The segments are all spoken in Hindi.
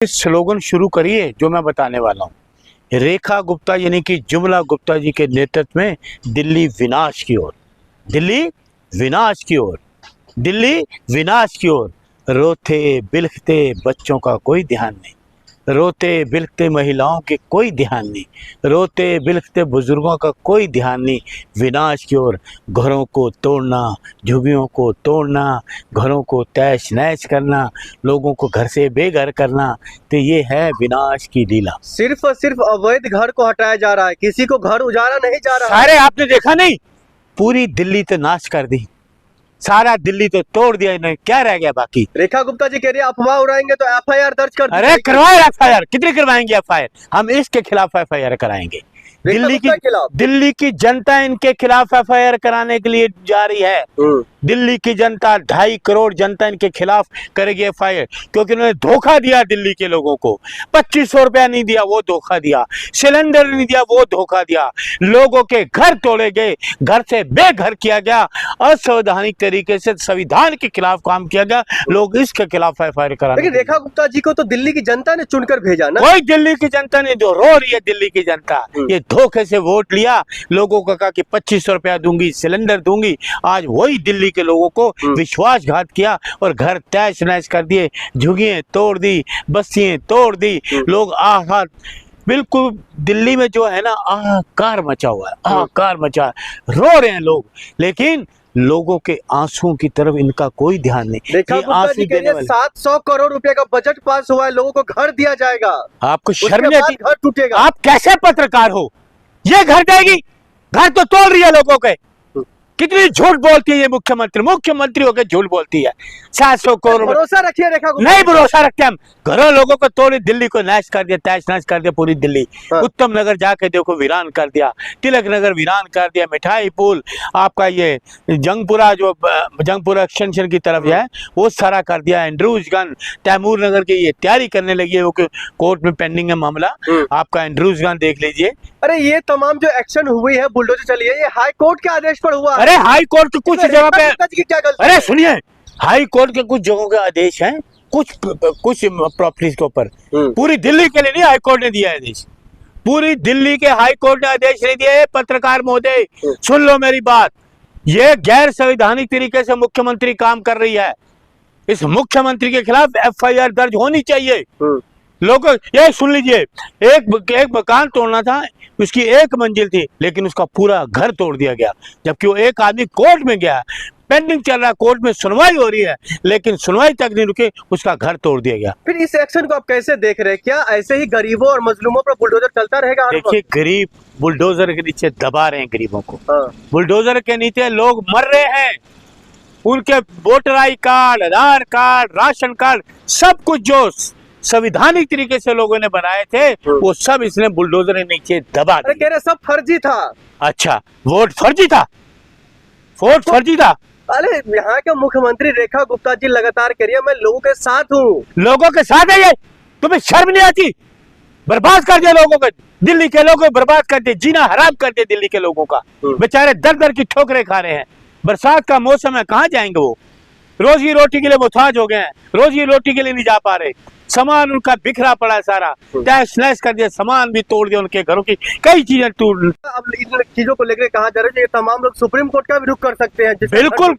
स्लोगन शुरू करिए जो मैं बताने वाला हूँ। रेखा गुप्ता यानी कि जुमला गुप्ता जी के नेतृत्व में दिल्ली विनाश की ओर, दिल्ली विनाश की ओर, दिल्ली विनाश की ओर। रोते बिलखते बच्चों का कोई ध्यान नहीं, रोते बिलखते महिलाओं के कोई ध्यान नहीं, रोते बिलखते बुजुर्गों का कोई ध्यान नहीं। विनाश की ओर, घरों को तोड़ना, झुग्गियों को तोड़ना, घरों को तहस नहस करना, लोगों को घर से बेघर करना, तो ये है विनाश की लीला। सिर्फ और सिर्फ अवैध घर को हटाया जा रहा है, किसी को घर उजाड़ा नहीं जा रहा है। सारे आपने देखा नहीं, पूरी दिल्ली तो नाश कर दी, सारा दिल्ली तो तोड़ दिया इन्होंने, क्या रह गया बाकी? रेखा गुप्ता जी कह रही है अफवाह उड़ाएंगे तो एफआईआर दर्ज कर अरे करवाए एफआईआर, कितनी करवाएंगे एफआईआर? हम इसके खिलाफ एफआईआर कराएंगे। दिल्ली की जनता इनके खिलाफ एफआईआर कराने के लिए जा रही है। दिल्ली की जनता, 2.5 करोड़ जनता इनके खिलाफ करेगी एफआईआर, क्योंकि उन्होंने धोखा दिया दिल्ली के लोगों को। 2500 रुपया नहीं दिया, वो धोखा दिया। सिलेंडर नहीं दिया, वो धोखा दिया। लोगों के घर तोड़े गए, घर से बेघर किया गया, असंवैधानिक तरीके से संविधान के खिलाफ काम किया गया। लोग इसके खिलाफ एफआईआर कराने। लेकिन रेखा गुप्ता जी को तो दिल्ली की जनता ने चुनकर भेजा ना। कोई दिल्ली की जनता नहीं, जो रो रही है दिल्ली की जनता, ये धोखे से वोट लिया, लोगों को कहा कि 2500 रुपया दूंगी, सिलेंडर दूंगी। आज वही दिल्ली के लोगों को विश्वासघात किया और घर तहस नहस कर दिए, झुग्गियां तोड़ दी, बस्तियां तोड़ दी। लोग आहा, बिल्कुल दिल्ली में जो है ना आहाकार मचा हुआ है, आहाकार मचा, रो रहे हैं लोग, लेकिन लोगों के आंसुओं की तरफ इनका कोई ध्यान नहीं। रेखा गुप्ता जी के लिए 700 करोड़ रुपए का बजट पास हुआ है, लोगों को घर दिया जाएगा। आपको शर्म नहीं आती? घर टूटेगा। आप कैसे पत्रकार हो? ये घर देगी, घर तो तोड़ रही है लोगों के। कितनी झूठ बोलती है ये मुख्यमंत्री होकर झूठ बोलती है। 700 करोड़ भरोसा रखिए रेखा गुप्ता। नहीं भरोसा रखते हम। घरों लोगों को तोड़ी, दिल्ली को नाश कर दिया, तहस नहस कर दिया पूरी दिल्ली। उत्तम नगर जाके देखो, वीरान कर दिया। तिलक नगर वीरान कर दिया। मिठाई पुल, आपका ये जंगपुरा, जो जंगपुरा एक्सटेंशन की तरफ है, वो सारा कर दिया। एंड्रूजगंज, तैमूर नगर की ये तैयारी करने लगी है, वो कोर्ट में पेंडिंग है मामला। आपका एंड्रूजगंज देख लीजिए। अरे ये तमाम जो एक्शन हुई है, बुलडोजर चली है, ये हाई कोर्ट के आदेश पर हुआ है। अरे हाई कोर्ट के कुछ जगह पे, अरे सुनिए, हाई कोर्ट के कुछ जगहों के आदेश हैं, कुछ प्रॉपर्टीज के ऊपर। पूरी दिल्ली के लिए नहीं हाई कोर्ट ने दिया आदेश, पूरी दिल्ली के हाई कोर्ट ने आदेश नहीं दिया। पत्रकार महोदय सुन लो मेरी बात, ये गैर संवैधानिक तरीके से मुख्यमंत्री काम कर रही है। इस मुख्यमंत्री के खिलाफ एफआईआर दर्ज होनी चाहिए। लोग ये सुन लीजिए, एक मकान तोड़ना था, उसकी 1 मंजिल थी, लेकिन उसका पूरा घर तोड़ दिया गया। जबकि वो एक आदमी कोर्ट में गया, पेंडिंग चल रहा है, कोर्ट में सुनवाई हो रही है, लेकिन सुनवाई तक नहीं रुके, उसका घर तोड़ दिया गया। फिर इस एक्शन को आप कैसे देख रहे हैं? क्या ऐसे ही गरीबों और मजलूमों पर बुलडोजर चलता रहेगा? देखिए, गरीब बुलडोजर के नीचे दबा रहे हैं गरीबों को। बुलडोजर के नीचे लोग मर रहे हैं। उनके voter I card, Aadhaar card, ration card, सब कुछ जो संविधानिक तरीके से लोगों ने बनाए थे, वो सब इसने बुलडोजर के नीचे दबा दिए। कह रहे सब फर्जी था। अच्छा, वोट फर्जी था? वोट फर्जी था? अरे यहाँ के मुख्यमंत्री रेखा गुप्ता जी लगातार कह रही है मैं लोगों के साथ हूँ। लोगों के साथ है ये? तुम्हें शर्म नहीं आती? बर्बाद कर दिया लोगों को, दिल्ली के लोगों को बर्बाद कर दिया, जीना हराम कर दिया दिल्ली के लोगों का। बेचारे दर दर की ठोकरें खा रहे हैं। बरसात का मौसम है, कहाँ जाएंगे वो? रोजी रोटी के लिए मुहताज हो गए हैं, रोजी रोटी के लिए नहीं जा पा रहे। सामान उनका बिखरा पड़ा है, सारा तहस नहस कर दिया, सामान भी तोड़ दिया, उनके घरों की कई चीजें टूट। अब इन चीजों को लेकर कहा जा रहा है कि तमाम लोग सुप्रीम कोर्ट का भी रुख कर सकते हैं। बिल्कुल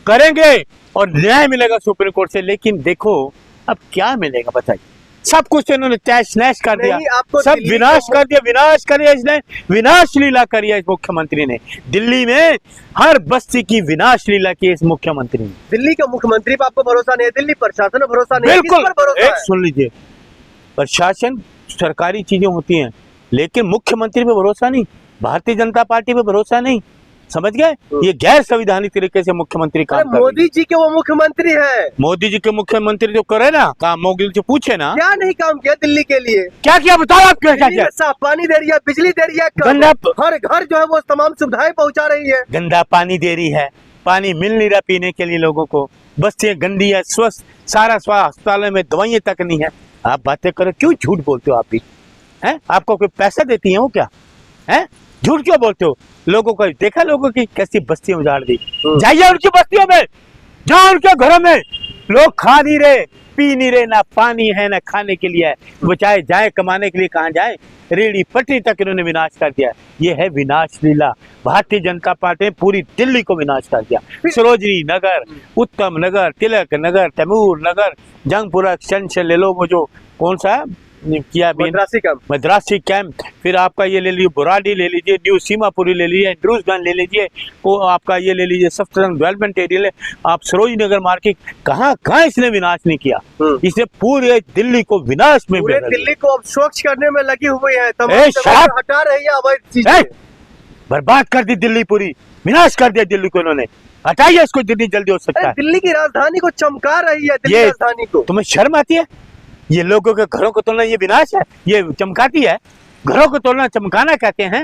करेंगे और न्याय मिलेगा सुप्रीम कोर्ट से। लेकिन देखो अब क्या मिलेगा बताइए? सब कुछ इन्होंने तहस नहस कर दिया, सब विनाश कर दिया, विनाश करिए इसने, विनाश लीला करिए इस मुख्यमंत्री ने। दिल्ली में हर बस्ती की विनाश लीला की इस मुख्यमंत्री ने। दिल्ली के मुख्यमंत्री पर आपको भरोसा नहीं है? दिल्ली प्रशासन पर भरोसा नहीं है? बिल्कुल, एक सुन लीजिए, प्रशासन सरकारी चीजें होती हैं, लेकिन मुख्यमंत्री पे भरोसा नहीं, भारतीय जनता पार्टी पे भरोसा नहीं, समझ गए? ये गैर संवैधानिक तरीके से मुख्यमंत्री काम कर रहे हैं। मोदी जी के वो मुख्यमंत्री है, मोदी जी के मुख्यमंत्री जो करे ना काम, मोदी जी पूछे ना क्या नहीं काम किया दिल्ली के लिए? क्या किया बताओ आप? क्या किया? साफ पानी दे रही है, बिजली दे रही है, गंदा हर घर जो है वो तमाम सुविधाएं पहुंचा रही है। गंदा पानी दे रही है, पानी मिल नहीं रहा पीने के लिए लोगों को, बस्तियां गंदी है, स्वस्थ सारा अस्पतालों में दवाइयां तक नहीं है। आप बातें करो, क्यों झूठ बोलते हो आप भी? हैं? आपको कोई पैसा देती है वो क्या? हैं? झूठ क्यों बोलते हो? लोगों को देखा, लोगों की कैसी बस्तियां उजाड़ दी। जाइए उनकी बस्तियों में, जहाँ उनके घरों में लोग खा नहीं रहे, पी नहीं रहे, ना पानी है, ना खाने के लिए है। वो चाहे जाए कमाने के लिए कहाँ जाए, रेडी पटरी तक इन्होंने विनाश कर दिया। ये है विनाश लीला। भारतीय जनता पार्टी ने पूरी दिल्ली को विनाश कर दिया। सरोजनी नगर, उत्तम नगर, तिलक नगर, तैमूर नगर, जंगपुरा एक्सटेंशन ले लो, वो जो कौन सा है किया मद्रासी कैंप, फिर आपका ये ले लीजिए बुराडी ले लीजिए, न्यू सीमापुरी ले लीजिए, इंद्रूसगंज ले लीजिए, वो आपका ये ले लीजिए सफ्तरजंग डेवलपमेंट एरिया ले, आप सरोजनी नगर मार्केट, कहाँ कहाँ इसने विनाश नहीं किया। इसने पूरे दिल्ली को विनाश में, पूरे दिल्ली को अब स्वच्छ करने में लगी हुई है, हटा रही है अवैध चीजें, बर्बाद कर दी दिल्ली, पूरी विनाश कर दिया दिल्ली को इन्होंने। हटाइए इसको जितनी जल्दी हो सकता है। दिल्ली की राजधानी को चमका रही है, दिल्ली राजधानी को। तुम्हें शर्म आती है? ये लोगों के घरों को तोड़ना ये विनाश है, ये चमकाती है। घरों को तोड़ना चमकाना कहते हैं।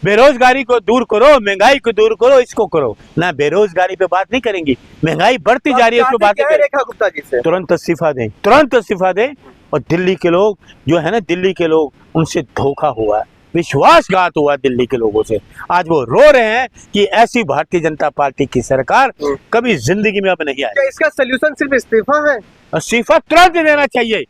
बेरोजगारी को दूर करो, महंगाई को दूर करो, इसको करो ना। बेरोजगारी पे बात नहीं करेंगी, महंगाई बढ़ती जा रही है, इसको बात करें। रेखा गुप्ता जी से तुरंत इस्तीफा दें, तुरंत इस्तीफा दें। और दिल्ली के लोग जो है ना, दिल्ली के लोग, उनसे धोखा हुआ है, विश्वासघात हुआ दिल्ली के लोगों से। आज वो रो रहे हैं कि ऐसी भारतीय जनता पार्टी की सरकार कभी जिंदगी में अब नहीं आई। इसका सलूशन सिर्फ इस्तीफा है? इस्तीफा तुरंत देना चाहिए।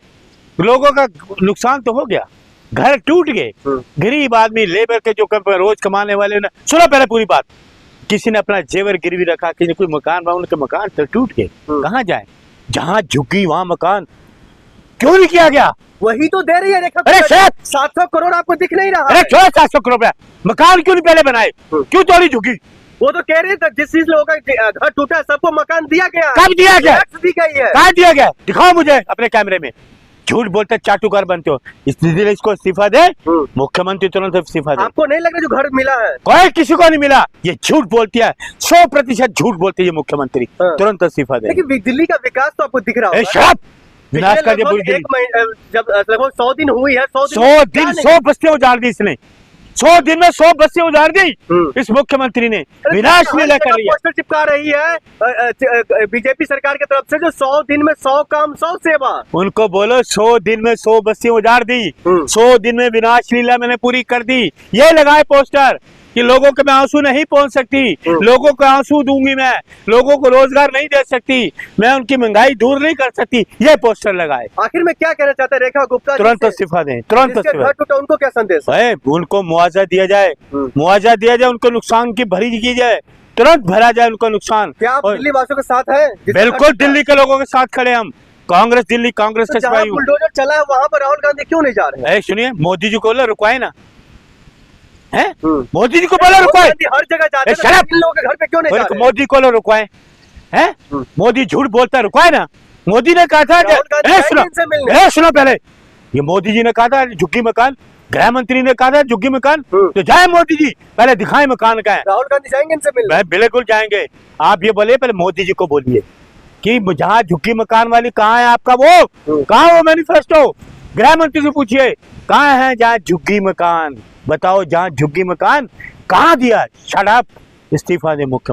लोगों का नुकसान तो हो गया, घर टूट गए, गरीब आदमी, लेबर के जो रोज कमाने वाले ना। सुनो पहले पूरी बात। किसी ने अपना जेवर गिरवी रखा, किसी ने कोई मकान बना, उनके मकान तो टूट गए, कहाँ जाए? जहाँ झुकी वहां मकान क्यों नहीं किया गया? वही तो दे रही है रेखा। अरे 700 करोड़ आपको दिख नहीं रहा? अरे क्यों 700 करोड़ मकान क्यों नहीं पहले बनाए? क्यों तोड़ी झुकी? वो तो कह रहे थे जिस चीज लोगों का घर टूटा है सबको मकान दिया गया। कब दिया गया? दी गई है। कहाँ दिया गया? दिखाओ मुझे अपने कैमरे में। झूठ बोलते चाटुकार बनते हो, इसलिए इसको इस्तीफा दे। मुख्यमंत्री तुरंत इस्तीफा दे। आपको नहीं लग रहा जो घर मिला है? कोई किसी को नहीं मिला, ये झूठ बोलती है, 100% झूठ बोलती है मुख्यमंत्री। तुरंत इस्तीफा दे। लेकिन दिल्ली का विकास तो आपको दिख रहा है। विनाश कर दिया पूरी दिल्ली। जब लगभग 100 दिन हुई है, 100 बस्तियां उजाड़ दी इसने। 100 दिन में 100 बस्तियां उजाड़ दी इस मुख्यमंत्री ने। विनाश लीला कर रही है। पोस्टर चिपका रही है बीजेपी सरकार की तरफ से, जो 100 दिन में 100 काम 100 सेवा। उनको बोलो 100 दिन में 100 बस्तियां उजाड़ दी, 100 दिन में विनाश लीला मैंने पूरी कर दी। ये लगाए पोस्टर कि लोगों के मैं आंसू नहीं पहुंच सकती, लोगों को आंसू दूंगी मैं, लोगों को रोजगार नहीं दे सकती, मैं उनकी महंगाई दूर नहीं कर सकती। ये पोस्टर लगाए। आखिर में क्या कहना चाहते हैं रेखा गुप्ता? तुरंत इस्तीफा दें, तुरंत इस्तीफा। उनको क्या संदेश है? उनको मुआवजा दिया जाए, मुआवजा दिया जाए, उनको नुकसान की भरी की जाए, तुरंत भरा जाए उनको नुकसान। क्या आप दिल्ली वासियों के साथ हैं? बिल्कुल दिल्ली के लोगों के साथ खड़े हम। कांग्रेस, दिल्ली कांग्रेस का सिपाही हूँ। बुलडोजर चला है वहाँ पर राहुल गांधी क्यों नहीं जा रहे हैं? सुनिए, मोदी जी को रुकवाए ना, है? मोदी जी को बोलो रुकवाए। हर जगह जाते हैं, लोगों के घर पे क्यों नहीं जा रहे? मोदी को रुकवाए, हैं? मोदी झूठ बोलता है, रुकवाए ना। मोदी ने कहा था, सुनो पहले, ये मोदी जी ने कहा था झुग्गी मकान, गृह मंत्री ने कहा था झुग्गी मकान, तो जाए मोदी जी पहले दिखाए मकान का है। राहुल गांधी जाएंगे इनसे मिलने? बिल्कुल जाएंगे। आप ये बोले पहले मोदी जी को बोलिए कि जहाँ झुग्गी मकान वाली कहाँ है आपका, वो कहाँ, वो मैनिफेस्टो गृह मंत्री से पूछिए कहाँ है जहाँ झुग्गी मकान। बताओ जहाँ झुग्गी मकान कहाँ दिया? शट अप, इस्तीफा दे मुख्यमंत्री।